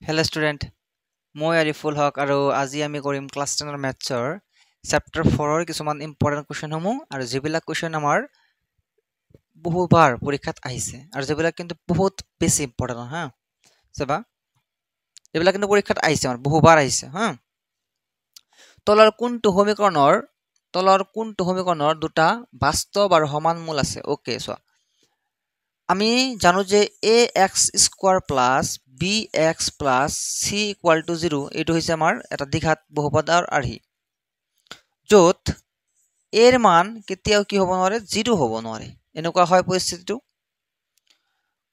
Hello student, মই আৰিফুল হক আৰু আজি আমি কৰিম ক্লাছ 10 ৰ মেথছৰ চেপ্টাৰ 4 ৰ কিছুমান ইম্পৰ্টেন্ট কোৱেশ্চন সমূহ আৰু যেবিলাক কোৱেশ্চন আমাৰ বহুবাৰ পৰীক্ষাত আহিছে আৰু যেবিলাক কিন্তু বহুত বেছি ইম্পৰ্টেন্ট হা চাবা যেবিলাক কিন্তু পৰীক্ষাত আহিছে আমাৰ বহুবাৰ আহিছে হা তলৰ কোনটো সমীকৰণৰ দুটা বাস্তৱ আৰু সমান মূল আছে ওকে সো আমি জানো যে ax square plus bx plus c equal to 0 এটো হৈছে আমাৰ এটা দ্বিঘাত বহুপদৰ আৰ্হি য'ত এৰ মান কেতিয়াও কি হ'ব নোৱাৰে 0 হ'ব নোৱাৰে এনেকুৱা হয় পৰিস্থিতিটো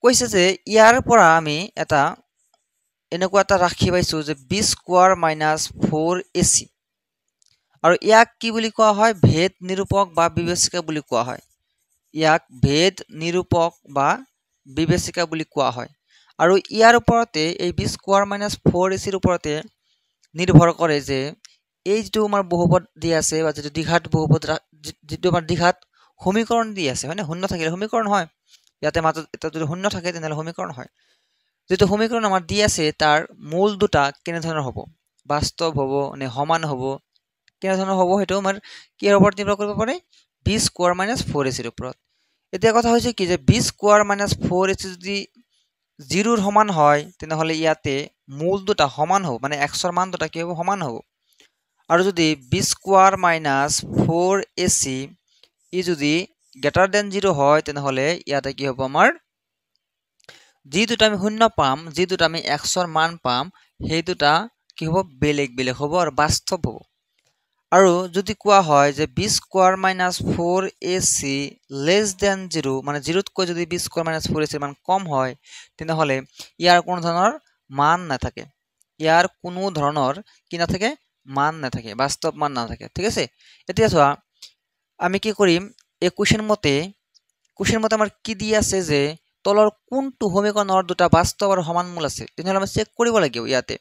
কৈছে যে ইয়াৰ পৰা আমি এনেকুৱা এটা ৰাখি পাইছো যে b স্কয়াৰ মাইনাস 4ac আৰু ইয়াক কি বুলি কোৱা হয় ভেদ নিৰূপক বা বিবেচিকা বুলি কোৱা হয় ইয়াক ভেদ নিৰূপক বা বিবেচিকা বুলি কোৱা হয় আৰু ইয়াৰ ওপৰতে এই b স্কয়াৰ মাইনাস 4ac ৰ ওপৰতে নিৰ্ভৰ কৰে যে এই যেটো আমাৰ বহুপদ দি আছে বা যেটো দ্বিঘাত বহুপদ যেটো আমাৰ দ্বিঘাত সমীকৰণ দি আছে মানে শূন্য থাকিলে সমীকৰণ হয় ইয়াতে মাত্ৰ এটা যদি শূন্য থাকে তেনহলে সমীকৰণ হয় যেটো সমীকৰণ আমাৰ দি আছে তাৰ মূল দুটা কেনে ধৰণৰ হ'ব বাস্তৱ হ'ব নে সমান হ'ব কেনে ধৰণৰ হ'ব হেতু আমাৰ কি ওপৰত নিৰ্ভৰ কৰিব পাৰে b স্কয়াৰ মাইনাস 4ac ৰ ওপৰত এতিয়া কথা হৈছে কি যে b স্কয়াৰ মাইনাস 4ac যদি 0 ৰ সমান হয় তেনহলে ইয়াতে মূল দুটা সমান হ'ব মানে x ৰ মান দুটা কি হ'ব সমান হ'ব আৰু যদি b স্কয়াৰ মাইনাস 4ac ই যদি গ্ৰেটাৰ দেন 0 হয় তেনহলে ইয়াতে কি হ'ব আমাৰ যি দুটা আমি শূন্য পাম যি দুটা আমি x ৰ মান পাম সেই দুটা কি হ'ব বেলেগ বেলেগ হ'ব আৰু বাস্তৱ হ'ব আৰু যদি কোৱা হয় যে b square minus 4ac less than 0 মানে 0 তকৈ যদি b স্কয়ার মাইনাস 4ac মান কম হয় তেনহলে ইয়াৰ কোনো ধৰণৰ মান নাথাকে ইয়াৰ কোনো ধৰণৰ কি নাথাকে মান নাথাকে বাস্তৱ মান নাথাকে ঠিক আছে এতিয়া চোৱা আমি কি কৰিম এই কোৱেশ্চন মতে আমাৰ কি দি আছে যে তলৰ কোনটো সমীকৰণৰ দুটা বাস্তৱ আৰু সমান মূল আছে তেনহলে আমি চেক কৰিব লাগিব ইয়াতে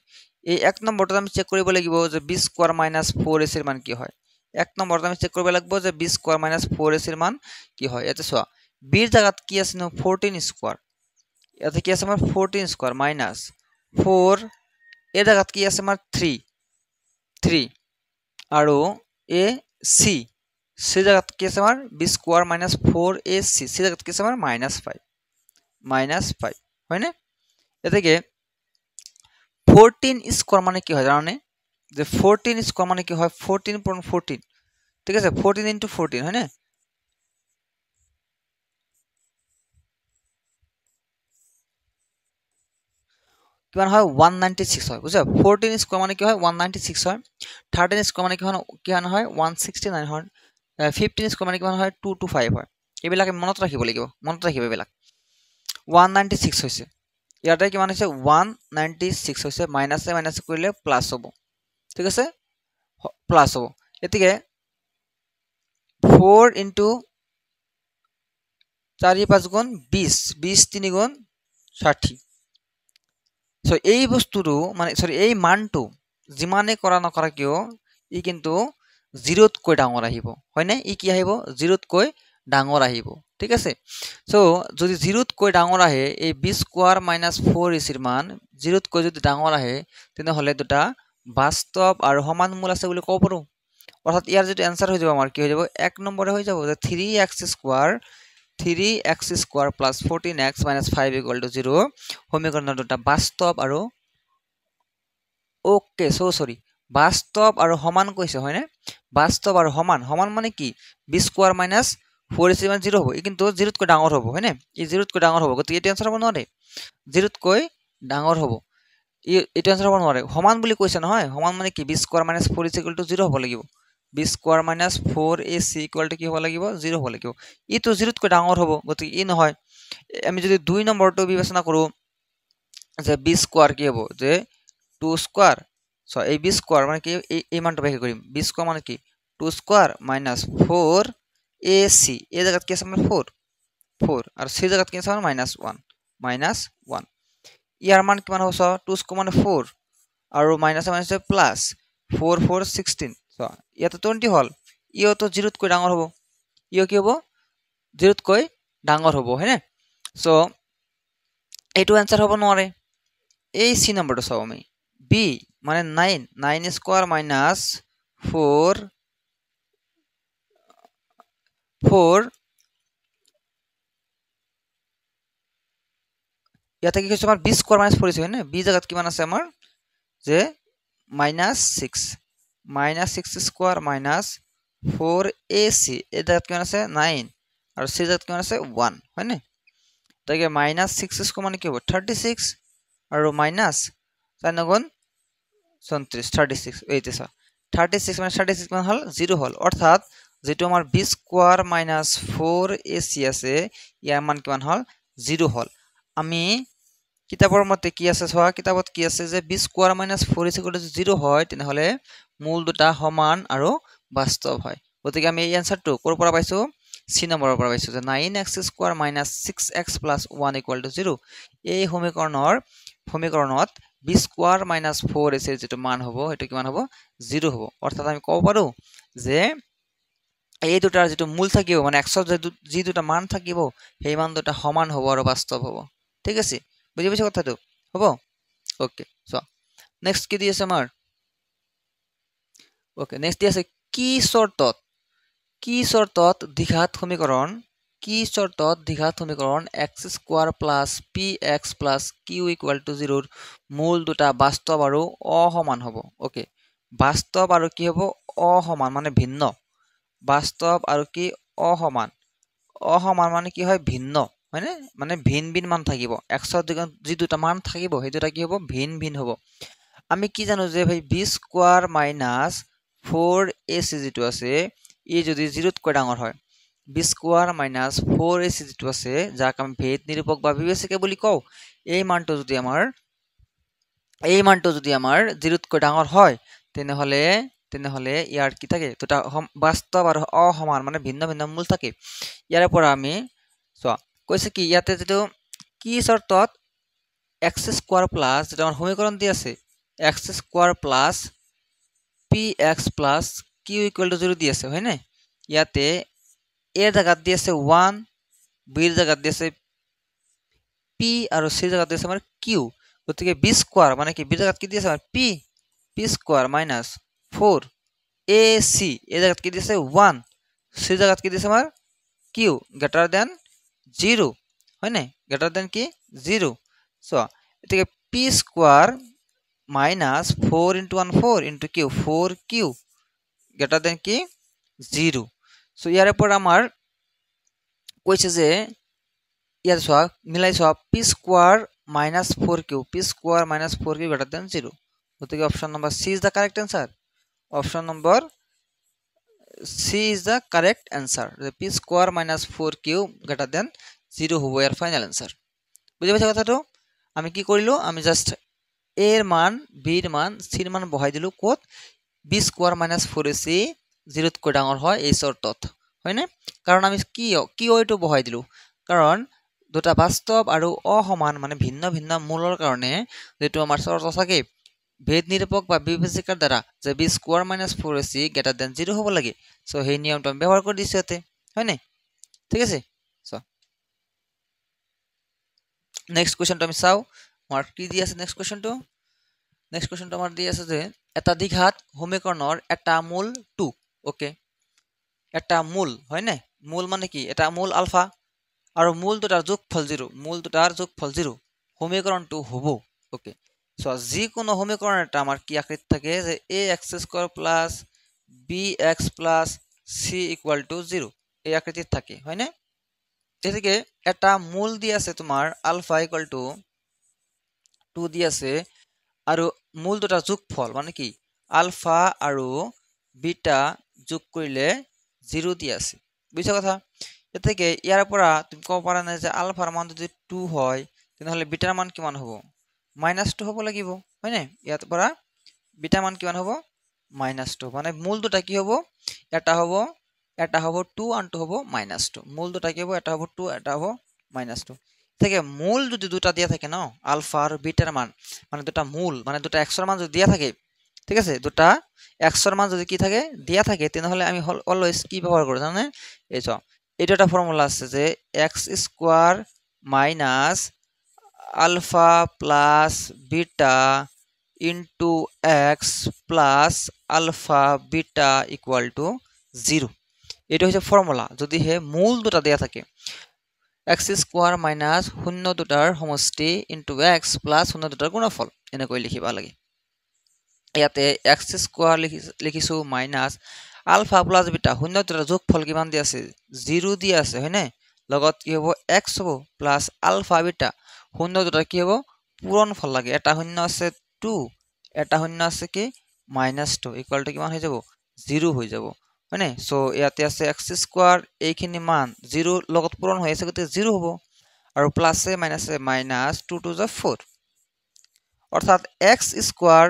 এই এক নম্বৰটো আমি চেক কৰিব লাগিব যে b স্কয়াৰ মাইনাস 4ac ৰ মান কি হয় এক নম্বৰটো আমি চেক কৰিব লাগিব যে b স্কয়াৰ মাইনাস 4ac ৰ মান কি হয় ইয়াতে চোৱা b ৰ জাগাত কি আছে ন 14 স্কয়াৰ ইয়াতে কি আছে আমাৰ 14 স্কয়াৰ মাইনাস 4 এৰ জাগাত কি আছে আমাৰ 3 আৰু a c জাগাত কি আছে আমাৰ b স্কয়াৰ মাইনাস 4ac জাগাত কি আছে আমাৰ -5 হয়নে এতেকে 14 স্কয়ার মানে কি হয় জানানে যে 14 স্কয়ার মানে কি হয় 14 পূৰণ 14 ঠিক আছে 14 * 14 হয়নে কিমান হয় 196 হয় বুঝা 14 স্কয়ার মানে কি হয় 196 হয় 13 স্কয়ার মানে কিমান হয় 169 হয় 15 স্কয়ার মানে কিমান হয় 225 হয় এবিলাকে মনত ৰাখিব লাগিব এবিলাক 196 হৈছে ইয়াতে কিমান হৈছে 196 হৈছে মাইনাস কৰিলে প্লাস হ'ব ঠিক আছে প্লাস হ'ব এতিকে 4 * 4 5 গুণ 20 20 3 গুণ 60 সো এই বস্তুটো মানে সরি এই মানটো যিমানে কৰা নকৰা কিয় ই কিন্তু 0 তকৈ ডাঙৰ আহিব হয়নে ই কি আহিব 0 তকৈ ডাঙৰ আহিব ঠিক আছে সো যদি 0 তকৈ ডাঙৰ আহে এই b স্কয়াৰ মাইনাস 4ac ৰ মান 0 তকৈ যদি ডাঙৰ আহে তেনহলে দুটা বাস্তৱ আৰু সমান মূল আছে বুলি ক'ব পাৰো অৰ্থাৎ ইয়াৰ যেটো आंसर হৈ যাব আমাৰ কি হৈ যাব এক নম্বৰে হৈ যাব যে 3x square plus 14x minus 5 equal to 0 সমীকৰণৰ দুটা বাস্তৱ আৰু ওকে সৰি বাস্তৱ আৰু সমান কৈছে হয়নে বাস্তৱ আৰু সমান মানে কি b স্কয়াৰ minus 4ac মান 0 হ'ব কিন্তু 0 তকৈ ডাঙৰ হ'ব হয়নে ই 0 তকৈ ডাঙৰ হ'ব গতি এটো आंसर হ'ব নোৱাৰে 0 তকৈ ডাঙৰ হ'ব এটো आंसर হ'ব নোৱাৰে সমান বুলি কৈছে নহয় সমান মানে কি b square minus 4ac equal to 0 হ'ব লাগিব b square minus 4ac equal to কি হ'ব লাগিব 0 হ'ব লাগিব ইটো 0 তকৈ ডাঙৰ হ'ব গতি ই নহয় আমি যদি 2 নম্বৰটো বিবেচনা কৰো যে b স্কয়াৰ কি হ'ব যে 2 স্কয়াৰ সো এই b স্কয়াৰ মানে কি এই মানটো ব্যাখ্যা কৰিম b স্কয়াৰ মানে কি 2 স্কয়াৰ minus 4ac এই জায়গাত কি আছে আমাৰ 4 আৰু c জায়গাত কি আছে আমাৰ -1 ইয়াৰ মান কিমান হ'ব 2 স্কয়াৰ মানে 4 আৰু মাইনাস প্লাস 4 4 16 সো ইয়াতে 20 হল ইও তো 0 তকৈ ডাঙৰ হ'ব ইও কি হ'ব 0 তকৈ ডাঙৰ হ'ব হয়নে সো এইটো आंसर হ'ব নোৱাৰে এই সি নাম্বাৰটা চাও আমি বি মানে 9 স্কোয়াৰ মাইনাস 4 ইয়াতে কি কৈছে আমাৰ বি স্কোয়াৰ মাইনাস 4 আছে হয় না বি জায়গাত কিমান আছে আমাৰ যে -6 স্কোয়াৰ মাইনাস 4ac এই জায়গাত কিমান আছে 9 আৰু c জায়গাত কিমান আছে 1 হয় না তাকে -6 স্কোয়াৰ মানে কি হ'ব 36 আৰু মাইনাস 4 9 34 36 এইতে চা 36 মানে 36 কিমান হল 0 হল অর্থাৎ যেটো আমাৰ b স্কয়াৰ মাইনাস 4ac আছে ইয়াৰ মান কিমান হল 0 হল আমি কিতাপৰ মতে কি আছে চোৱা কিতাপত কি আছে যে b স্কয়াৰ মাইনাস 4ac 0 হয় তেনেহলে মূল দুটা সমান আৰু বাস্তৱ হয় গতিকে আমি এই আনসাৰটো কৰ পৰা পাইছো সি নম্বৰৰ পৰা পাইছো যে 9x square minus 6x plus 1 0 এই সমীকৰণত b স্কয়ার মাইনাস 4ac যেটো মান হ'ব হেতু কিমান হ'ব 0 হ'ব অৰ্থাৎ আমি কব পাৰো যে এই দুটাৰ যেটো মূল থাকিব মানে x ৰ যি দুটা মান থাকিব সেই মান দুটা সমান হ'ব আৰু বাস্তৱ হ'ব ঠিক আছে বুজি পাইছা কথাটো হ'ব ওকে সো নেক্সট কি দি আছে আমাৰ ওকে নেক্সট দি আছে কি শৰ্তত দ্বিঘাত সমীকৰণ x square plus px plus q = 0 মূল দুটা বাস্তৱ আৰু অসমান হ'ব ওকে বাস্তৱ আৰু কি হ'ব অসমান মানে ভিন্ন বাস্তৱ আৰু কি অসমান মানে কি হয় ভিন্ন মানে মানে ভিন মান থাকিব x ৰ যি দুটা মান থাকিব সেই দুটা কি হ'ব ভিন হ'ব আমি কি জানো যে ভাই b স্কয়ার মাইনাস 4ac যেটো আছে ই যদি 0 তকৈ ডাঙৰ হয় b স্কয়াৰ মাইনাস 4ac যেটো আছে যাক আমি ভেদ নিৰূপক বা বিবেচকে বুলি কও এই মানটো যদি আমাৰ 0 তকৈ ডাঙৰ হয় তেনেহলে ইয়াৰ কি থাকে দুটা বাস্তৱ আৰু অসমান মানে ভিন্ন মূল থাকে ইয়াৰ পৰা আমি চোৱা কৈছে কি ইয়াতে যেটো কি শৰ্তত x স্কয়াৰ প্লাস যেটা আমাৰ সমীকৰণ দি আছে x square plus px plus q = 0 দি আছে হয় না ইয়াতে a জায়গাত দি আছে 1 b জায়গাত দি আছে p আৰু c জায়গাত দি আছে আমাৰ q গতিকে b স্কয়াৰ মানে কি b জায়গাত কি দি আছে আমাৰ p স্কয়ার মাইনাস 4ac এই জায়গাত কি দি আছে 1 c জায়গাত কি দি আছে আমাৰ q গ্রেটার দেন 0 হয় না গ্রেটার দেন কি 0 সো এটাকে p square minus 4 * 1 4 * q 4q greater than কি 0 সো ইয়াৰ পৰা আমাৰ কৈছে যে ইয়াৰ সোয়া মিলাই সোয়া p square minus 4q p square minus 4q greater than 0 গতিকে option number C is the correct answer option number C is the correct answer p square minus 4q greater than 0 হ'ব ইয়াৰ final অ্যানসাৰ বুজি পাইছা কথাটো আমি কি কৰিলো আমি just a এর মান b এর মান c এর মান বহাই দিলো কত b square minus 4ac 0 তকৈ ডাঙৰ হয় এই শৰ্তত হয় না কাৰণ আমি কি ওইটো বহাই দিলো কাৰণ দুটা বাস্তৱ আৰু অসমান মানে ভিন্ন মূলৰ কাৰণে যেটো আমাৰ শৰ্ত থাকে ভেদ নিৰূপক বা বিবেচকৰ দ্বাৰা যে b square minus 4ac greater than 0 হ'ব লাগে সো সেই নিয়মটো আমি ব্যৱহাৰ কৰি দিছো ইয়াতে হয় নাই ঠিক আছে সো নেক্সট কোৱেশ্চনটো আমি চাও আমাৰ কি দি আছে নেক্সট কোৱেশ্চনটো আমাৰ দি আছে যে এটা দ্বিঘাত সমীকৰণৰ এটা মূল 2 ওকে এটা মূল হয় নাই মূল মানে কি এটা মূল আলফা আৰু মূল দুটাৰ যোগফল 0 সমীকৰণটো হ'ব ওকে সো যিকোনো সমীকৰণ এটা আমাৰ কি আকৃতি থাকে যে ax² + bx + c = 0 এই আকৃতিত থাকে হয় না এদিকে এটা মূল দি আছে তোমাৰ আলফা = 2 দি আছে আৰু মূল দুটাৰ যোগফল মানে কি আলফা আৰু বিটা যোগ কৰিলে 0 দি আছে বুঝছা কথা এতেকে ইয়াৰ পৰা তুমি কব পাৰা না যে আলফাৰ মান যদি 2 হয় তেনেহলে বিটাৰ মান কিমান হ'ব -2 হ'ব লাগিব হয় না ইয়াৰ পৰা বিটা মান কিমান হ'ব -2 মানে মূল দুটা কি হ'ব এটা হ'ব 2 আনটো হ'ব -2 মূল দুটা কি হ'ব এটা হ'ব 2 এটা হ'ব -2 থেকে মূল যদি দুটা দিয়া থাকে ন আলফা আৰু বিটাৰ মান মানে দুটা মূল মানে দুটা x ৰ মান যদি দিয়া থাকে ঠিক আছে দুটা x ৰ মান যদি কি থাকে দিয়া থাকে তেনেহলে আমি অলওয়েজ কি ব্যবহার কৰো জানে এই এটা ফর্মুলা আছে যে x² - alpha plus beta into x plus alpha beta equal to 0 এটা হচ্ছে ফর্মুলা যদি হে মূল দুটা দেয়া থাকে এক্স স্কোয়ার মাইনাস শূন্য দুটাৰ সমষ্টি ইন্টু এক্স প্লাস শূন্য দুটাৰ গুণফল এনেকৈ লিখিব লাগে ইয়াতে এক্স স্কোয়াৰ লিখিছো মাইনাস আলফা প্লাস বিটা শূন্য দুটাৰ যোগফল কিমান দি আছে 0 দি আছে হয়নে লগত কি হ'ব এক্স হ'ব প্লাস আলফা বিটা শূন্য দুটাৰ কি হ'ব পূৰণ ফল লাগে এটা শূন্য আছে 2 এটা শূন্য আছে কি -2 ইকুয়াল টু কিমান হৈ যাব 0 হৈ যাব হয়নে সো ইয়াতে আছে এক্স স্কোয়ার এইখিনি মান 0 লগত পূৰণ হৈ আছে গতে 0 হ'ব আৰু প্লাসে মাইনাসে মাইনাস 2 টু the 4 অৰ্থাৎ x square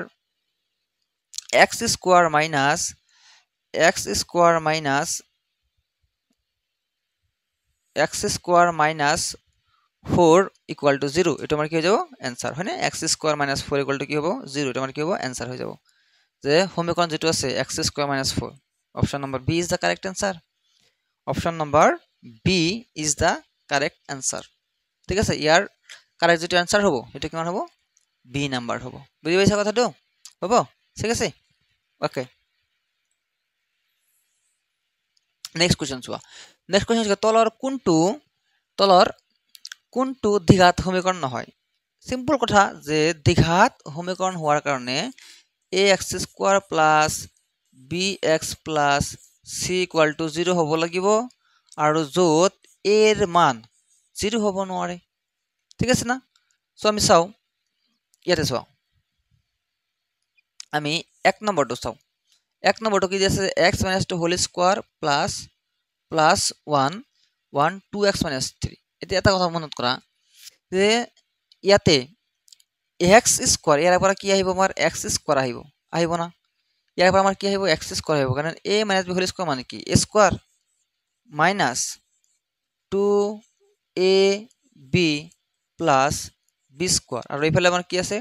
minus 4 equal to 0 এটা আমাৰ কি হৈ যাব आंसर হয়নে x স্কয়াৰ - 4 ইকুয়াল টু কি হ'ব 0 এটা আমাৰ কি হ'ব आंसर হৈ যাব যে সমীকৰণ যেটো আছে x square - 4 option number B is the correct answer option number B is the correct answer ঠিক আছে ইয়াৰ কারেক্ট যেটো आंसर হ'ব এটা কিমান হ'ব বি নাম্বার হ'ব বুজি পাইছা কথাটো হ'ব ঠিক আছে ওকে নেক্সট কোশ্চেন চোৱা নেক্সট কোশ্চেন আছে তলৰ কোনটো দ্বিঘাত সমীকৰণ নহয় সিম্পল কথা যে দ্বিঘাত সমীকৰণ হোৱাৰ কাৰণে ax² + bx + c = 0 হ'ব লাগিব আৰু যত a এৰ মান 0 হ'ব নোৱাৰে ঠিক আছে না সো আমি চাও ইয়াতে চাও আমি এক নম্বৰটো চাও এক নম্বৰটো কি আছে x - 2 whole square plus 1 2x - 3 এটা এটা কথা মনত কৰা যে ইয়াতে x স্কয়াৰ ইয়াৰ পৰা কি আহিব আমাৰ x স্কয়াৰ আহিব না ইয়াৰ পৰা আমাৰ কি আহিব x স্কয়াৰ আহিব কাৰণ a - b হোল স্কয়াৰ মানে কি a square minus 2ab plus b square আৰু এইফালে আমাৰ কি আছে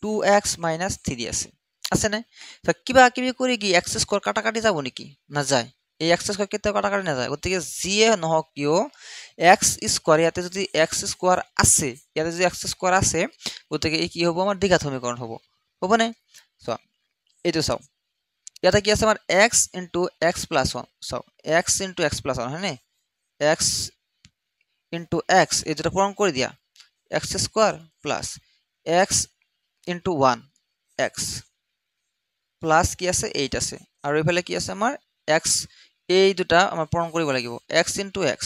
2x - 3 আছে না তো কিবা কিবি কৰি কি x স্কয়ার কাটাকাটি যাব নেকি না যায় এই x স্কয়ার কেতে কাটাকাটি না যায় গতিকে যিয়ে নহক কিও x স্কয়ার ইয়াতে যদি x স্কয়ার আছে ইয়াতে যদি x স্কয়ার আছে গতিকে এই কি হ'ব আমাৰ দ্বিঘাত সমীকৰণ হ'ব না সো এইটো চাও ইয়াতে কি আছে আমাৰ x * x + 1 চাও x * x + 1 হয়নে x * x এই দুটো পূরণ করে দিয়া x² + x * 1 x প্লাস কি আছে 8 আছে আৰু এইফালে কি আছে আমাৰ x এই দুটা আমাৰ পূৰণ কৰিব লাগিব x * x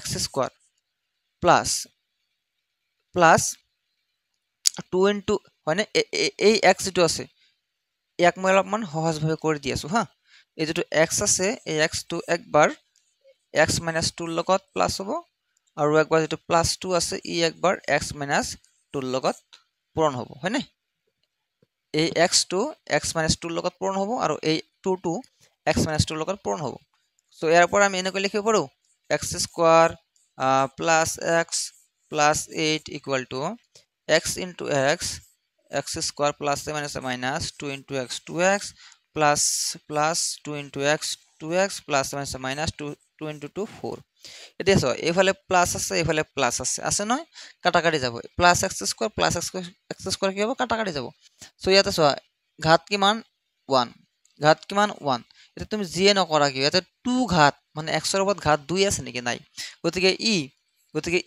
x² প্লাস 2 হয়নে এই x যেটো আছে ইয়াক মই অলপমান সহজভাৱে কৰি দি আছো হা এই যেটো x আছে এই x টো একবাৰ x - 2 ৰ লগত প্লাস হ'ব আৰু একবাৰ যেটো +2 আছে ই একবাৰ x - 2 ৰ লগত পূৰণ হ'ব হয়নে এই x টো x - 2 ৰ লগত পূৰণ হ'ব আৰু এই 2 টো x - 2 ৰ লগত পূৰণ হ'ব সো ইয়াৰ পৰা আমি এনেকৈ লিখিব পাৰো x² + x + 8 = x * x x² + - 2 * x 2x plus 2 * x 2x plus - 2 * 2 4 এতিয়া সো এইফালে প্লাস আছে এইফালে প্লাস আছে নহয় কাটাকাটি যাব প্লাস x² প্লাস x² কি হ'ব কাটাকাটি যাব সো ইয়াতে সো ঘাত কিমান 1 ঘাত কিমান 1 এটা তুমি জিয়ে নকৰা কি এটা 2 ঘাত মানে x ৰ ওপৰত ঘাত 2 আছে নেকি নাই গতিকে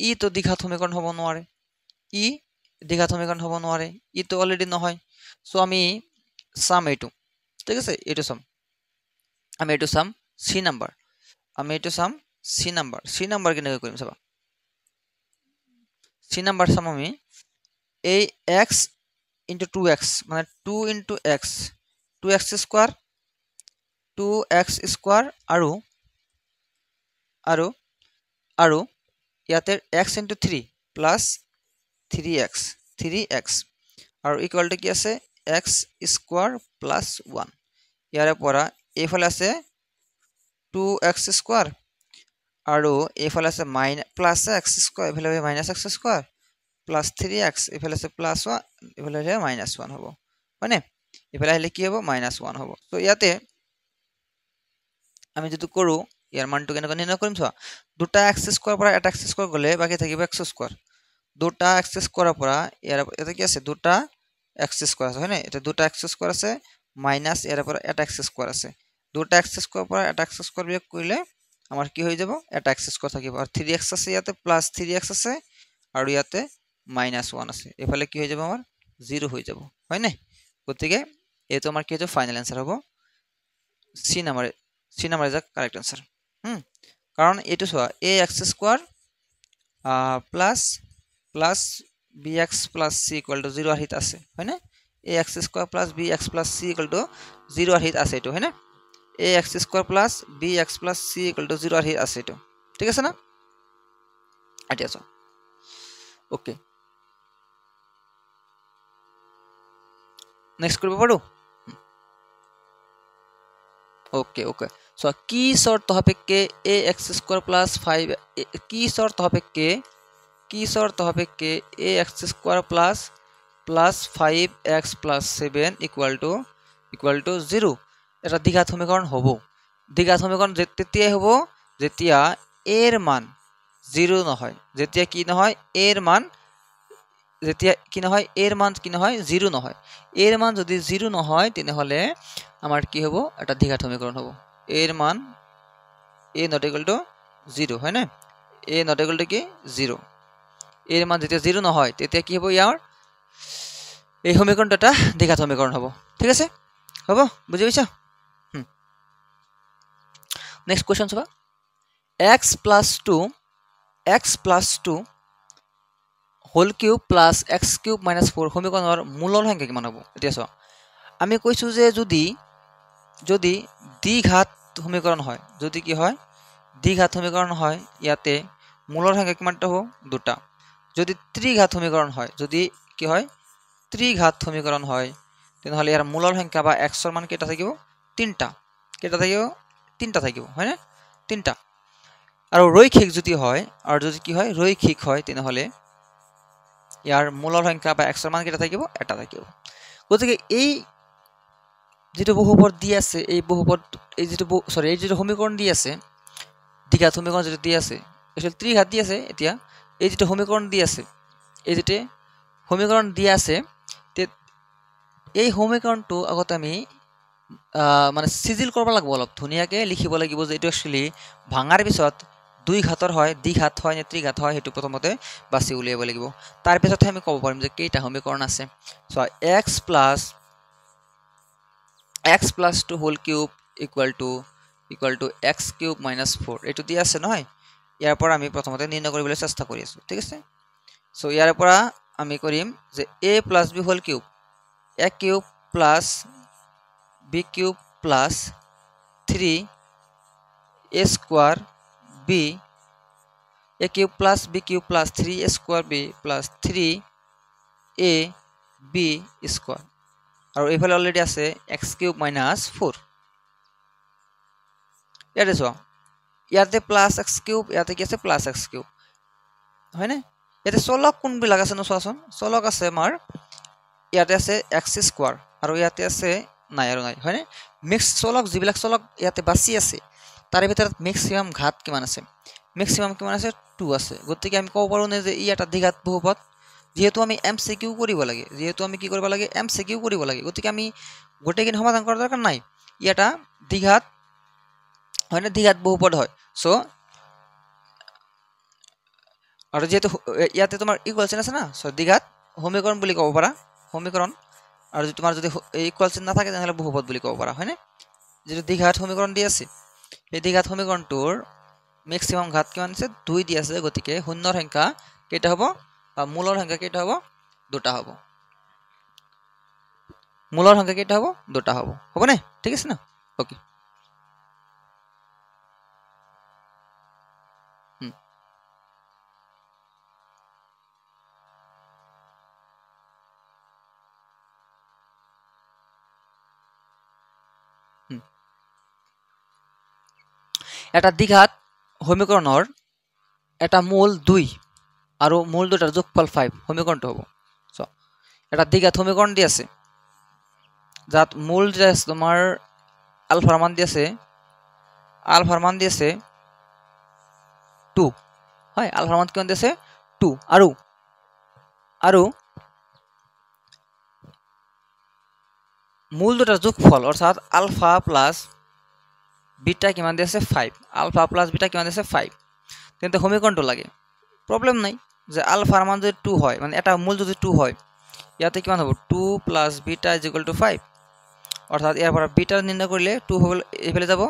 ই তো দ্বিঘাত সমীকৰণ হ'ব নোৱাৰে দ্বিঘাত সমীকৰণ হ'ব নোৱাৰে ই তো অলৰেডি নহয় সো আমি সাম এইটো ঠিক আছে এইটো সাম আমি এইটো সাম c নাম্বার c নাম্বার কেনেকৈ কৰিম চাবা c নাম্বাৰ সাম আমি এই x * 2x মানে 2 * x 2x² আৰু ইয়াতে x * 3 plus 3x আৰু ইকুয়াল টু কি আছে x² + 1 ইয়াৰে পৰা এইফালে আছে 2x² আৰু এইফালে আছে +x² এইফালে -x² plus 3x এইফালে আছে +1 এইফালে আছে -1 হ'ব হয়নে এইফালে আহিলে কি হ'ব -1 হ'ব তো ইয়াতে আমি যদি কৰো ইয়াৰ মানটো কেনেকৈ নিৰ্ণয় কৰিম চোৱা দুটা x² পৰা এটা x² গলে বাকি থাকিব x²। দুটা এক্স স্কোয়াৰৰ পৰা ইয়াৰ এটা কি আছে দুটা এক্স স্কোয়াৰ আছে হয় না এটা দুটা এক্স স্কোয়াৰ আছে মাইনাস ইয়াৰ পৰা এটা এক্স স্কোয়াৰ আছে দুটা এক্স স্কোয়াৰ পৰা এটা এক্স স্কোয়াৰ বিয়োগ কৰিলে আমাৰ কি হৈ যাব এটা এক্স স্কোয়াৰ থাকিব আৰু 3x আছে ইয়াতে প্লাস 3x আছে আৰু ইয়াতে -1 আছে এফালে কি হৈ যাব আমাৰ 0 হৈ যাব হয় না গতিকে এইটো আমাৰ কি হ'ব ফাইনাল আনসাৰ হ'ব C number is the correct answer কাৰণ এইটো চোৱা ax² plus bx plus c equal to 0 আহিত আছে হয় না ax² plus bx plus c equal to 0 আহিত আছে এটো হয় না ax² plus bx plus c equal to 0 আহিত আছে এটো ঠিক আছে না আটি আছে ওকে নেক্সট কৰিব পাৰো ओके ओके सो की शर्त সাপেক্ষে ax² plus 5 की শর্ত সাপেক্ষে ax² plus 5x plus 7 equal to 0 এটা দ্বিঘাত সমীকরণ হ'ব দ্বিঘাত সমীকরণ তেতিয়াই হ'ব যেতিয়া এর মান 0 নহয় যেতিয়া কি নহয় এর মান যেতিয়া কি নহয় এর মান কি নহয় 0 নহয় এর মান যদি 0 নহয় তেনেহলে আমার কি হবো এটা দ্বিঘাত সমীকরণ হবো এর মান a not equal to 0 হয় না a not equal to কি 0 এর মান যেতিয়া 0 নহয় তেতিয়া কি হবো ইয়াৰ এই সমীকৰণটা এটা দ্বিঘাত সমীকৰণ হবো ঠিক আছে হবো বুজি পাইছা নেক্সট কোৱেশ্চন চাবা x plus 2 whole cube plus x cube minus 4 সমীকৰণৰ মূলৰ সংখ্যা কিমান হ'ব এতিয়া চোৱা আমি কৈছো যে যদি দ্বিঘাত সমীকৰণ হয় যদি কি হয় দ্বিঘাত সমীকৰণ হয় ইয়াতে মূলৰ সংখ্যা কিমানটা হ'ব দুটা যদি ত্ৰিঘাত সমীকৰণ হয় যদি কি হয় ত্ৰিঘাত সমীকৰণ হয় তেনেহলে ইয়াৰ মূলৰ সংখ্যা বা x ৰ মান কেটা থাকিব তিনটা কেটা থাকিব তিনটা থাকিব হয় না তিনটা আৰু ৰৈখিক যদি হয় আৰু যদি কি হয় ৰৈখিক হয় তেনেহলে ইয়াৰ মূলৰ সংখ্যা বা x ৰ মান কেটা থাকিব এটা থাকিব গতিকে এই যেটো বহুপদ দি আছে এই বহুপদ এই যেটো সরি এই যেটো সমীকরণ দি আছে দ্বিঘাত সমীকরণ যেটো দি আছে আসলে ত্রিঘাত দি আছে এতিয়া এই যেটো সমীকরণ দি আছে এই যেতে সমীকরণ দি আছে তে এই সমীকৰণটো আগতে আমি মানে সিজিল কৰিব লাগিব অলপ ধুনিয়াকে লিখিব লাগিব যে এটো একচুয়ালি ভাঙাৰ পিছত দুই ঘাতৰ হয় দ্বিঘাত হয় নে ত্ৰিঘাত হয় হেতু প্ৰথমতে বাছি উলিয়াব লাগিব তাৰ পিছতহে আমি ক'ব পাৰিম যে কেইটা সমীকৰণ আছে so x plus 2 whole cube equal to x cube minus 4 এটো দি আছে নহয় ইয়াৰ পৰা আমি প্ৰথমতে নিৰ্ণয় কৰিবলৈ চেষ্টা কৰি আছো ঠিক আছে সো ইয়াৰ পৰা আমি কৰিম যে a plus b whole cube a cube plus b cube plus 3 a square b a cube plus b cube plus 3 a square b plus 3 a b square আৰু এইফালে অলৰেডি আছে x cube minus 4 ইয়াতে চোৱা ইয়াতে plus x cube ইয়াতে কি আছে plus x cube হয় না ইয়াতে চলক কোন বিলাক আছে ন চোৱাচোন চলক আছে আমাৰ ইয়াতে আছে x square আৰু ইয়াতে আছে নাই আৰু নাই হয় না মিক্স চলক যিবিলাক চলক ইয়াতে বাছি আছে তাৰে ভিতৰত ম্যাক্সিমাম ঘাত কিমান আছে 2 আছে গতিকে আমি ক'ব পাৰো যে ই এটা দ্বিঘাত বহুপদ যেহেতু আমি MCQ কৰিব লাগে যেহেতু আমি কি কৰিব লাগে MCQ কৰিব লাগে গতিকে আমি গোটেইখিনি সমাধান কৰাৰ দৰকাৰ নাই এটা দ্বিঘাত হয় না দ্বিঘাত বহুপদ হয় সো আৰু যেহেতু ইয়াতে তোমাৰ ইকুয়াল চিন আছে না সো দ্বিঘাত সমীকৰণ বুলি ক'ব পাৰা সমীকৰণ আৰু যদি তোমাৰ যদি ইকুয়াল চিন নাথাকে তেনেহলে বহুপদ বুলি ক'ব পাৰা হয় না যেটো দ্বিঘাত সমীকৰণ দি আছে এই দ্বিঘাত সমীকৰণটোৰ ম্যাক্সিমাম ঘাত কিমান আছে 2 দি আছে গতিকে শূন্যৰ সংখ্যা কেইটা হ'ব মূলৰ সংখ্যা কেইটা হ'ব দুটা হ'ব মূলৰ সংখ্যা কেইটা হ'ব দুটা হ'ব হ'বনে ঠিক আছে না ওকে এটা দ্বিঘাত সমীকৰণৰ এটা মূল 2 আৰু মূল দুটাৰ যোগফল 5 সমীকৰণটো হ'ব সো এটা দ্বিঘাত সমীকৰণ দি আছে যাত মূল যে তোমাৰ আলফাৰ মান দি আছে 2 হয় আলফাৰ মান কিমান দি আছে 2 আৰু আৰু মূল দুটাৰ যোগফল অৰ্থাৎ আলফা প্লাছ বিটা কিমান দি আছে 5 আলফা প্লাছ বিটা কিমান দি আছে 5 তেন্তে সমীকৰণটো লাগে প্ৰবলেম নাই যে আলফাৰ মান যদি 2 হয় মানে এটা মূল যদি 2 হয় ইয়াতে কিমান হ'ব 2 plus beta is equal to 5 অৰ্থাৎ ইয়াৰ পৰা বিটা নিৰ্ণয় কৰিলে 2 হ'ব এইফালে যাব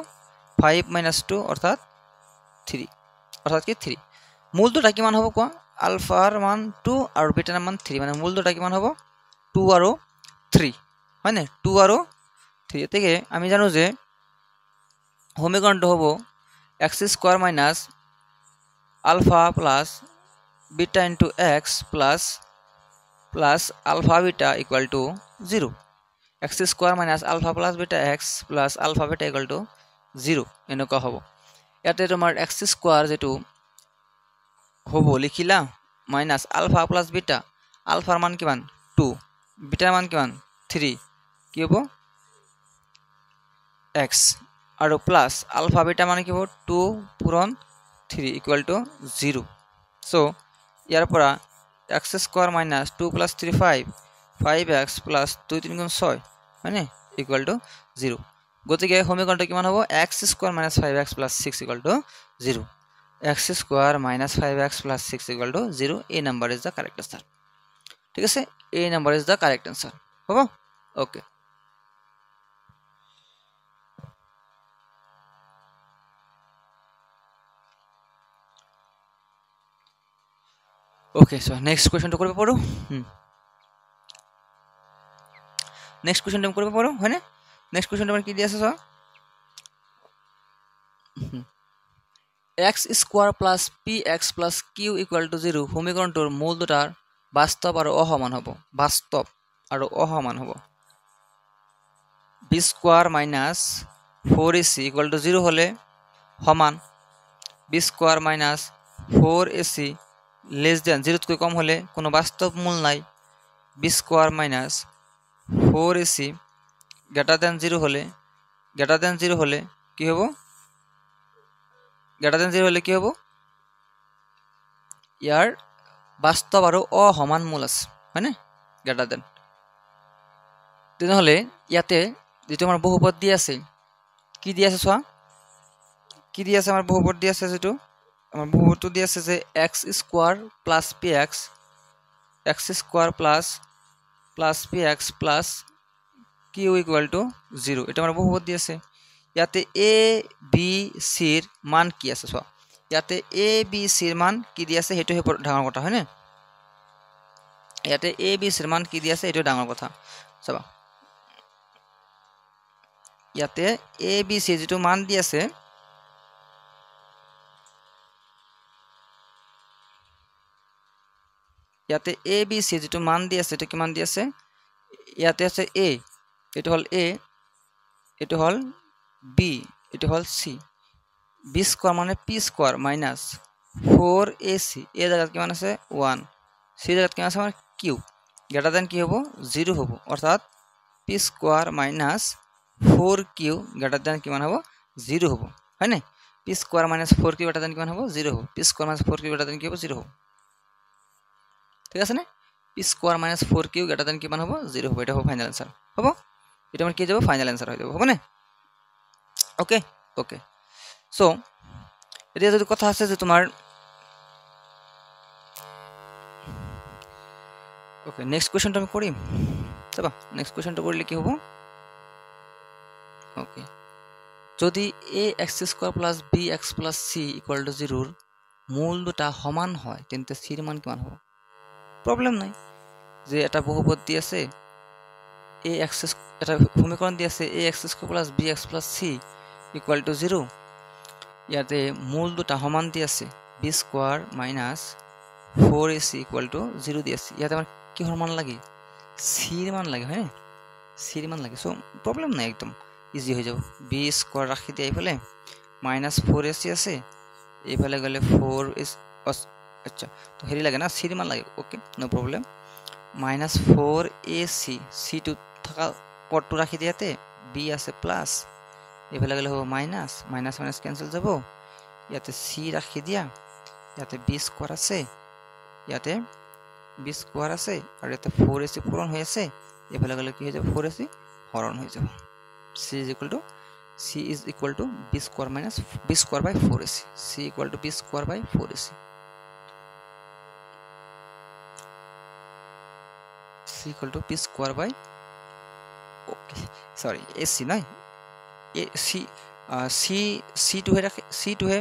5 minus 2 অৰ্থাৎ 3 অৰ্থাৎ কি 3 মূল দুটা কিমান হ'ব কোৱা আলফাৰ মান 2 আৰু বিটাৰ মান 3 মানে মূল দুটা কিমান হ'ব 2 আৰু 3 হয় নে 2 আৰু 3 এতেকে আমি জানো যে সমীকৰণটো হ'ব x square minus alpha plus beta into x plus alpha beta equal to 0 x square minus alpha plus beta x plus alpha beta equal to 0 এনেকুৱা হ'ব ইয়াতে তোমাৰ x স্কয়াৰ যেটো হ'ব লিখিলা মাইনাস আলফা প্লাস বিটা আলফাৰ মান কিমান 2 বিটাৰ মান কিমান 3 কি হ'ব x আৰু প্লাস আলফা বিটা মানে কি হ'ব 2 পূৰণ 3 ইকুয়াল টু 0 সো ইয়াৰ পৰা x square minus 2 plus 3 5x plus 2 3 গুণ 6 মানে ইকুয়াল টু 0 গতিকে সমীকৰণটো কিমান হ'ব x square minus 5x plus 6 equal to 0 x square minus 5x plus 6 equal to 0 এই number is the correct answer ঠিক আছে এই number is the correct answer হ'ব okay Okay, so next question to korbe paro. Next question to korbe paro, hoy na? Next question to ki diya ase so? X square plus px plus q equal to 0 সমীকৰণটোৰ মূল দুটাৰ বাস্তৱ আৰু অসমান হ'ব বাস্তৱ আৰু অসমান হ'ব b square minus 4ac equal to 0 হলে সমান b square minus 4ac less than 0 কৈ কম হলে কোনো বাস্তব মূল নাই b square minus 4ac greater than 0 হলে কি হ'ব greater than 0 হলে কি হ'ব ইয়াৰ বাস্তব আৰু অসমান মূল আছে মানে greater than তেনেহলে ইয়াতে যেটো আমাৰ বহুপদ দি আছে কি দি আছে চোৱা কি দি আছে আমাৰ বহুপদ দি আছে যেটো আমাৰ বহুপদটো দি আছে যে x square plus px x square plus px plus q equal to 0 এটা আমাৰ বহুপদ দি আছে ইয়াতে a b c ৰ মান কি আছে চোৱা ইয়াতে a b c ৰ মান কি দি আছে হেতু ডাঙৰ কথা হয় নে ইয়াতে a b c ৰ মান কি দি আছে এটো ডাঙৰ কথা চাবা ইয়াতে a b c যেটো মান দি আছে ইয়াতে a b c যেটো মান দি আছে এটা কি মান দি আছে ইয়াতে আছে a এটো হল a এটো হল b এটো হল c b স্কয়ার মানে p স্কয়ার মাইনাস 4ac এই জায়গা কি মান আছে 1 c জায়গা কি আছে মানে q গ্রেটার দ্যান কি হবে 0 হবে অর্থাৎ p square minus 4q greater than কি মান হবে 0 হবে হয় না p square minus 4q greater than কি মান হবে 0 হবে p square minus 4q greater than কি হবে 0 হবে ঠিক আছে না p square minus 4q greater than কি মান হবে 0 হবে এটা হবে ফাইনাল आंसर হবে এটা আমার কি যাবে ফাইনাল आंसर হয়ে যাবে হবে না ওকে ওকে সো এটা যদি কথা আছে যে তোমার ওকে নেক্সট কোশ্চেনটা আমি করি তবা নেক্সট কোশ্চেনটা করলে কি হবে ওকে যদি ax² + bx + c = 0 এর মূল দুটা সমান হয় তেন্তে c এর মান কিমান হবে প্রবলেম নাই যে এটা বহুপদ দি আছে ax এটা সমীকরণ দি আছে ax² + bx + c = 0 ইয়াতে মূল দুটা সমান দি আছে b² - 4ac = 0 দি আছে ইয়াতে আমার কি মান লাগে c এর মান লাগে হ্যাঁ c এর মান লাগে সো প্রবলেম নাই একদম ইজি হয়ে যাবে b² রাখি দিয়ে এইফালে -4ac আছে এইফালে গেলে 4ac আচ্ছা তো হেরি লাগে না c এর মান লাগে okay no problem -4ac c2 থাকা পদটো রাখি দিয়াতে b আছে প্লাস এইফালে গেলে হবে মাইনাস মাইনাস মাইনাস ক্যান্সেল যাব ইয়াতে c রাখি দিয়া ইয়াতে b² আছে ইয়াতে বি স্কোয়ার আছে আৰু এটা 4ac পূৰণ হৈ আছে এফালে গলে কি হৈ যাব 4ac হৰণ হৈ যাব c is equal to b square minus b square by 4ac c equal to b square by 4ac c equal to b square by okay sorry ac নাই a c to হে ৰাখে c to হে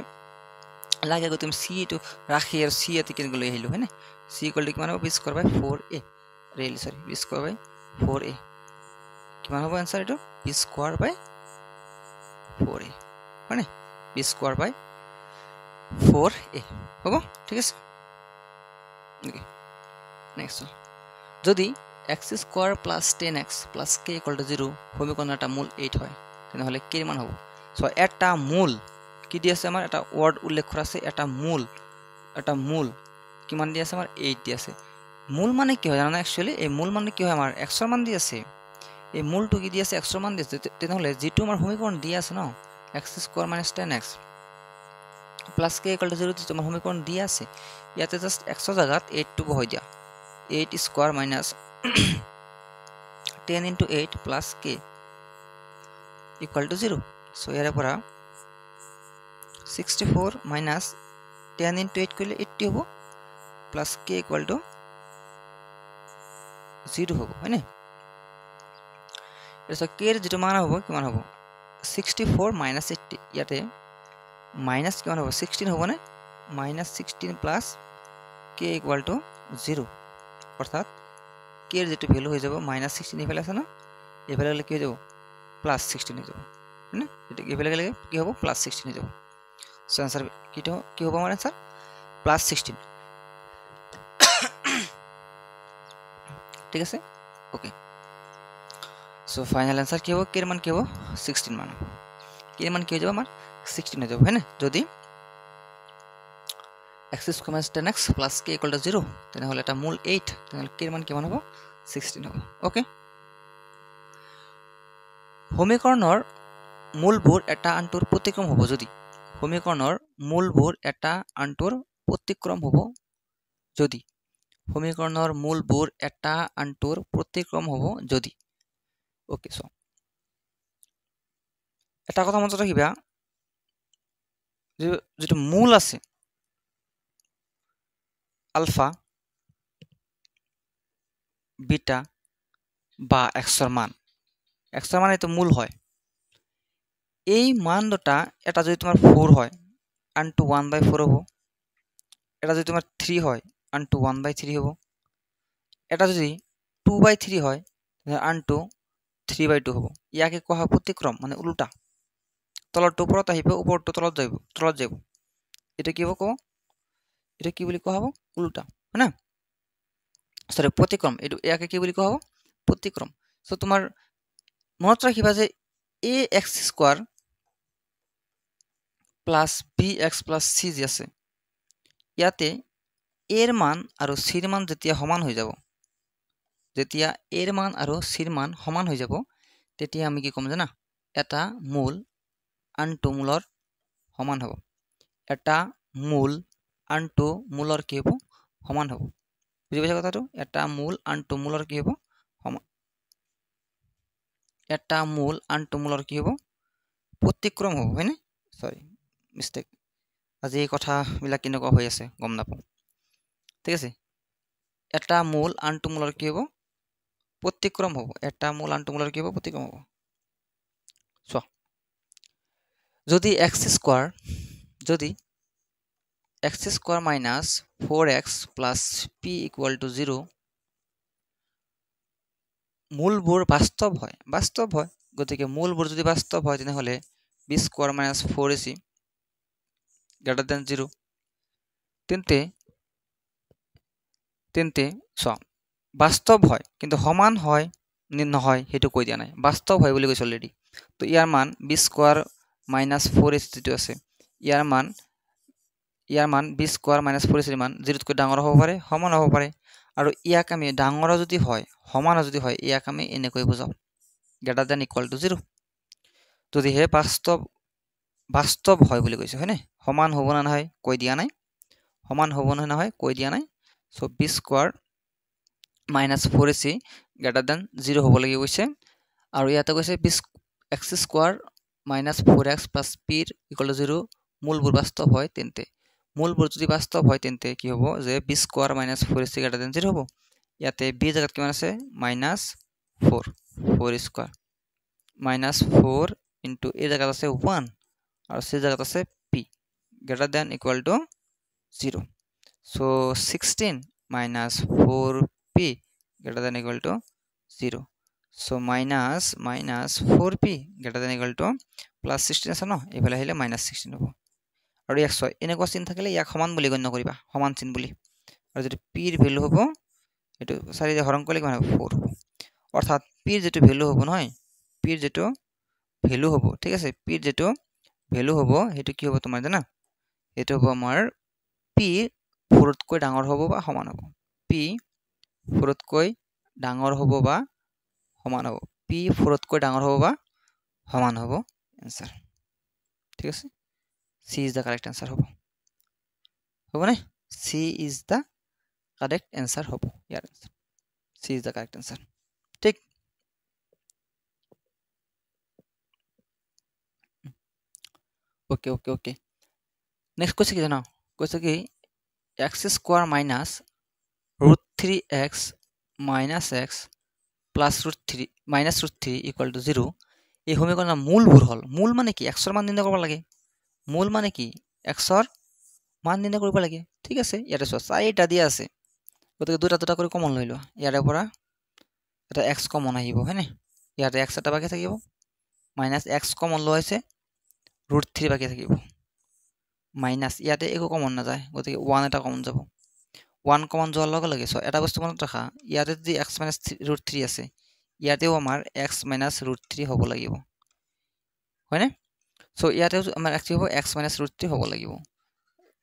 লাগে গো তুমি c to ৰাখি আৰু c এতে কেনে লৈ আহিলো হয় না c equal to কিমান হ'ব b square by 4a really sorry b square by 4a কিমান হ'ব आंसर এটো b square by 4a মানে b square by 4a হ'ব ঠিক আছে ওকে নেক্সট যদি x square plus 10x plus k equal to 0 সমীকৰণৰ এটা মূল 8 হয় তেনেহলে k মান হ'ব সো এটা মূল কি দি আছে আমাৰ এটা ওয়াৰ্ড উল্লেখ কৰা আছে এটা মূল কিমান দি আছে আমাৰ 8 দি আছে মূল মানে কি হয় জানা एक्चुअली এই মূল মানে কি হয় আমাৰ x ৰ মান দি আছে এই মূলটো কি দি আছে x ৰ মান দি আছে তেনেহলে যেটো আমাৰ সমীকৰণ দি আছে ন x square minus 10x plus k equal to 0 যেটো আমাৰ সমীকৰণ দি আছে ইয়াতে জাস্ট x ৰ জাগাত 8 টো বহাই দিয়া 8 square minus 10 into 8 plus k equal to 0 so ইয়াৰ পৰা 64 minus 10 into 8 কৰিলে 80 হ'ব plus k equal to 0 হ'ব হয়নে এসো k এর যেটো মান হ'ব কিমান হ'ব 64 minus 80 ইয়াতে minus কিমান হ'ব 16 হ'ব না minus 16 plus k equal to 0 অর্থাৎ k এর যেটো ভ্যালু হৈ যাব -16 এফালে আছে না এফালে গলে কি হৈ যাব +16 হৈ যাব না এটা এফালে গলে কি হ'ব +16 হৈ যাব সো आंसर কি হ'ব আমাৰ आंसर +16 ঠিক আছে ওকে সো ফাইনাল आंसर কি হ'ব k এর মান কি হ'ব 16 মান k এর মান কি হৈ যাব আমাৰ 16 হৈ যাব হয় না যদি x square minus 10x plus k equal to 0 তেনেহলে এটা মূল 8 তেনেহলে k এর মান কিমান হ'ব 16 হ'ব ওকে সমীকৰণৰ মূলবোৰ এটা আনটোৰ প্ৰতিক্ৰম হ'ব যদি সমীকৰণৰ মূলবোৰ এটা আনটোৰ প্ৰতিক্ৰম হ'ব যদি সমীকৰণৰ মূলবোৰ এটা আনটোৰ প্ৰতিক্ৰম হ'ব যদি ওকে সো এটা কথা মনত ৰাখিবা যেটো মূল আছে আলফা বিটা বা x এর মান এটো মূল হয় এই মান দুটা এটা যদি তোমার 4 হয় আনটু 1/4 হ'ব এটা যদি তোমার 3 হয় আনটু 1/3 হ'ব এটা যদি 2/3 হয় আনটু 3/2 হ'ব ইয়াকে কোৱা হয় প্ৰতিক্ৰম মানে উল্টা তলৰটো ওপৰত আহিব ওপৰটো তলত যাব এটা কি হ'ব এটা কি বুলি কোৱা হ'ব উল্টা হয় না সৰি প্ৰতিক্ৰম এটো ইয়াকে কি বুলি কোৱা হ'ব প্ৰতিক্ৰম সো তোমাৰ মনত ৰাখিবা যে ax square plus bx plus c যে আছে ইয়াতে এৰ মান আৰু c এৰ মান যেতিয়া সমান হৈ যাব যেতিয়া এৰ মান আৰু c এর মান সমান হৈ যাব তেতিয়া আমি কি কম জানা এটা মূল আনটো মূলৰ সমান হ'ব এটা মূল আনটো মূলৰ কি হ'ব সমান হ'ব বুজি পাইছা কথাটো এটা মূল আনটো মূলৰ কি হ'ব সমান এটা মূল আনটো মূলৰ কি হ'ব প্ৰতিক্ৰম হ'ব হয়নে সরি মিস্টেক আজি এই কথা বিলাক কিনকা হৈ আছে গম নাপাও ঠিক আছে এটা মূল আনটো মূলৰ কি হ'ব প্ৰতিক্ৰম হ'ব এটা মূল আনটো মূলৰ কি হ'ব প্ৰতিক্ৰম হ'ব সো যদি x square minus 4x plus p equal to 0 মূলবোৰ বাস্তৱ হয় গতিকে মূলবোৰ যদি বাস্তৱ হয় তেনেহলে b square minus 4ac greater than 0 তেন্তে সো বাস্তৱ হয় কিন্তু সমান হয় নহয় হেতু কৈ দিয়া নাই বাস্তৱ হয় বুলি কৈছে অলৰেডি তো ইয়াৰ মান b square minus 4ac যেটো আছে ইয়াৰ মান b square minus 4ac এৰ মান 0 তকৈ ডাঙৰ হ'ব পাৰে সমান হ'ব পাৰে আৰু ইয়াক আমি ডাঙৰ যদি হয় সমান যদি হয় ইয়াক আমি এনেকৈ বুজাও greater than equal to 0 যদি হে বাস্তৱ হয় বুলি কৈছে হয়নে সমান হ'ব না নহয় কৈ দিয়া নাই সমান হ'ব না নহয় কৈ দিয়া নাই so b square minus 4ac greater than 0 হ'ব লাগিব কৈছে আৰু ইয়াতে কৈছে x square minus 4x plus p equal to 0 মূলবোৰ বাস্তৱ হয় তেন্তে মূলবোৰ যদি বাস্তৱ হয় তেন্তে কি হ'ব যে b square minus 4ac greater than 0 হ'ব ইয়াতে b জায়গাত কিমান আছে minus 4 square minus 4 into a জায়গাত আছে 1 আৰু c জায়গাত আছে p greater than equal to 0 so 16 minus 4p greater than equal to 0 so minus 4p greater than equal to plus 16 আছে ন এফালে আহিলে minus 16 হ'ব আৰু x হয় এনেকুৱা চিন থাকিলে ইয়াক সমান বুলি গণ্য কৰিবা সমান চিন বুলি আৰু যদি p ৰ ভ্যালু হ'ব এটো 4 দিয়ে হৰণ কৰিলে কিমান হ'ব 4 হ'ব অৰ্থাৎ p ৰ যেটো ভ্যালু হ'ব নহয় p ৰ যেটো ভ্যালু হ'ব ঠিক আছে p ৰ যেটো ভ্যালু হ'ব হেতু কি হ'ব তোমাৰ জানা এটো হ'ব আমাৰ p 4 তকৈ ডাঙৰ হ'ব বা সমান হ'ব p 4 তকৈ ডাঙৰ হ'ব বা সমান হ'ব p 4 তকৈ ডাঙৰ হ'ব বা সমান হ'ব आंसर ঠিক আছে c is the correct answer হ'ব হ'বনে c is the correct answer হ'ব ইয়াৰ c is the correct answer ঠিক ओके नेक्स्ट কৈছে কি জানা কৈছে কি x square minus root 3x minus x plus root 3 minus root 3 equal to 0 এই সমীকৰণৰ মূলবোৰ হল মূল মানে কি x ৰ মান নিৰ্ণয় কৰিব লাগে মূল মানে কি x ৰ মান নিৰ্ণয় কৰিব লাগে ঠিক আছে ইয়াতে চোৱা চাৰিটা দিয়া আছে গতিকে দুটা কৰি কমন লৈ লোৱা ইয়াৰে পৰা এটা x কমন আহিব হয়নে ইয়াতে x এটা বাকি থাকিব minus x কমন লৈছে root 3 বাকি থাকিব মাইনাস ইয়াতে একো কমন না যায় গতিকে 1 এটা কমন যাব 1 কমন যোৱাৰ লগে লগে সো এটা বস্তু মনত ৰাখা ইয়াতে যদি x √3 আছে ইয়াতেও আমাৰ x √3 হ'ব লাগিব হয়নে সো ইয়াতে আমাৰ x হ'ব x √3 হ'ব লাগিব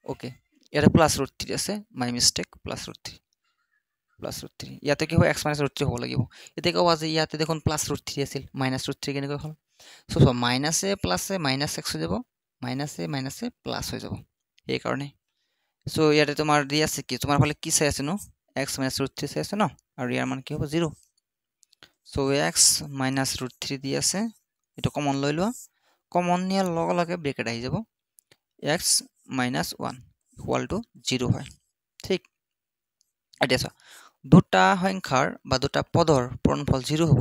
ওকে ইয়াতে প্লাস √3 আছে মাই মিস্টেক প্লাস √3 ইয়াতে কি হ'ব x √3 হ'ব লাগিব এতে কোৱা যে ইয়াতে দেখোন প্লাস √3 আছিল -√3 কেনেকৈ হ'ল সো মাইনাসে প্লাসে -x হৈ যাব মাইনাসে প্লাস হৈ যাব এই কাৰণে সো ইয়াতে তোমাৰ দি আছে কি তোমাৰ ফালে কি চাই আছে নো x √3 চাই আছে ন আৰু ইয়াৰ মান কি হ'ব 0 সো x √3 দি আছে এটো কমন লৈ লোৱা কমন নিয়াৰ লগে লগে ব্ৰেকেট আহি যাব x - 1 0 হয় ঠিক এটা দুটা সংখ্যাৰ বা দুটা পদৰ পূৰণফল 0 হ'ব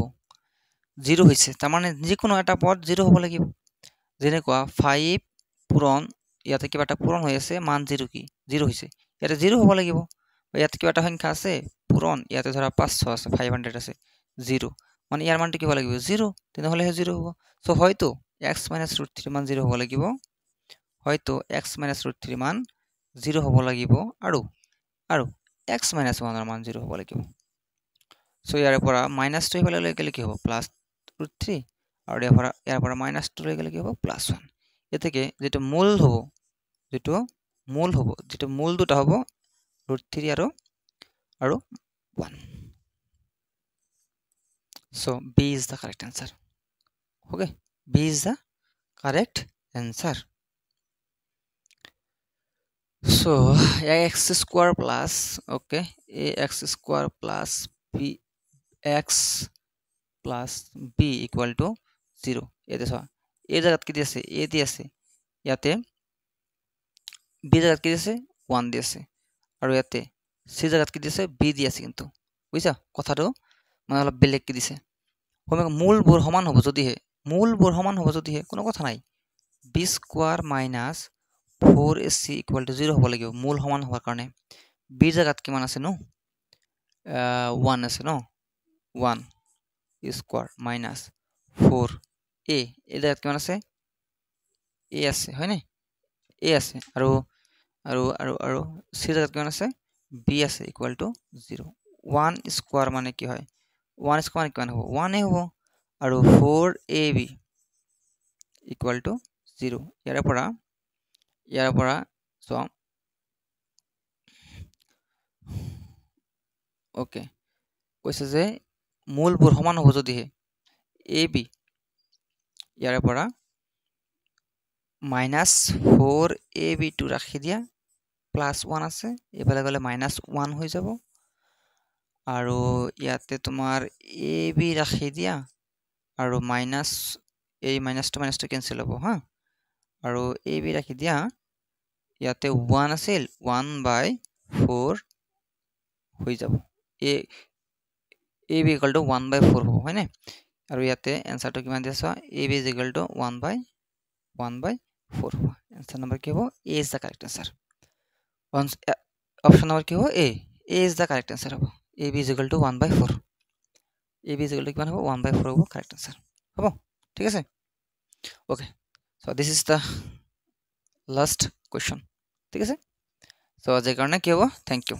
0 হৈছে তাৰ মানে যিকোনো এটা পদ 0 হ'ব লাগিব যেনেকুৱা 5 পূৰণ ইয়াতে কিবা এটা পূৰণ হৈ আছে মান 0 কি 0 হৈছে ইয়াতে 0 হ'ব লাগিব ইয়াতে কিবা এটা সংখ্যা আছে পূৰণ ইয়াতে ধৰা 500 আছে 500 আছে 0 মানে ইয়াৰ মানটো কি হ'ব লাগিব 0 তেনেহলে 0 হ'ব সো হয়তো x √3 মান 0 হ'ব লাগিব হয়তো x √3 মান 0 হ'ব লাগিব আৰু x - 1 ৰ মান 0 হ'ব লাগিব সো ইয়াৰ পৰা -2 ইফালে লৈ গলে কি হ'ব +√3 আৰু ইয়াৰ পৰা -2 লৈ গলে কি হ'ব +1 এতেকে যেটো মূল হ'ব যেটো মূল দুটা হ'ব √3 আৰু 1 so b is the correct answer okay b is the correct answer so ax square plus okay ax square plus bx plus b equal to 0 এতে সো a জায়গাত কি দিছে a দি আছে ইয়াতে b জায়গাত কি দিছে 1 দি আছে আৰু ইয়াতে c জায়গাত কি দিছে b দি আছে কিন্তু বুঝছা কথাটো মানে অলপ বেলেগ কি দিছে মূলবোৰ সমান হ'ব যদিহে কোনো কথা নাই b square minus 4ac equal to 0 হ'ব লাগিব মূল সমান হোৱাৰ কাৰণে b জায়গাত কিমান আছে নো 1 আছে নো 1 স্কয়ার minus 4a এই জায়গাত কিমান আছে a আছে হয় নে a আছে আৰু c জায়গাত কিমান আছে b আছে equal to 0 1 স্কয়ার মানে কি হয় 1 স্কয়ার কিমান হ'ব 1 এ হ'ব আৰু 4ab equal to 0 ইয়াৰ পৰা so ওকে কৈছে যে মূলবোৰ সমান হ'ব যদিহে ab ইয়াৰ পৰা -4ab টো ৰাখি দিয়া +1 আছে এফালে গলে -1 হৈ যাব আৰু ইয়াতে তোমাৰ এ বি ৰাখি দিয়া আৰু মাইনাছ এই মাইনাছটো কেনসেল হ'ব হা আৰু এ বি ৰাখি দিয়া ইয়াতে 1 আছিল 1/4 হৈ যাব এ বি ইকুয়াল টু 1/4 হ'ব হয় নে আৰু ইয়াতে এনসারটো কিমান দিছা A B is equal to 1/4 হ'ব এনসার নাম্বার কি হ'ব A is the correct answer option number কি হ'ব A is the correct answer হ'ব A B is equal to 1/4 A B is equal to কিমান হ'ব 1/4 হ'ব কারেক্ট আনসার হ'ব ঠিক আছে okay so this is the last question ঠিক আছে সো আজিৰ কাৰণে কি হ'ব থ্যাংক ইউ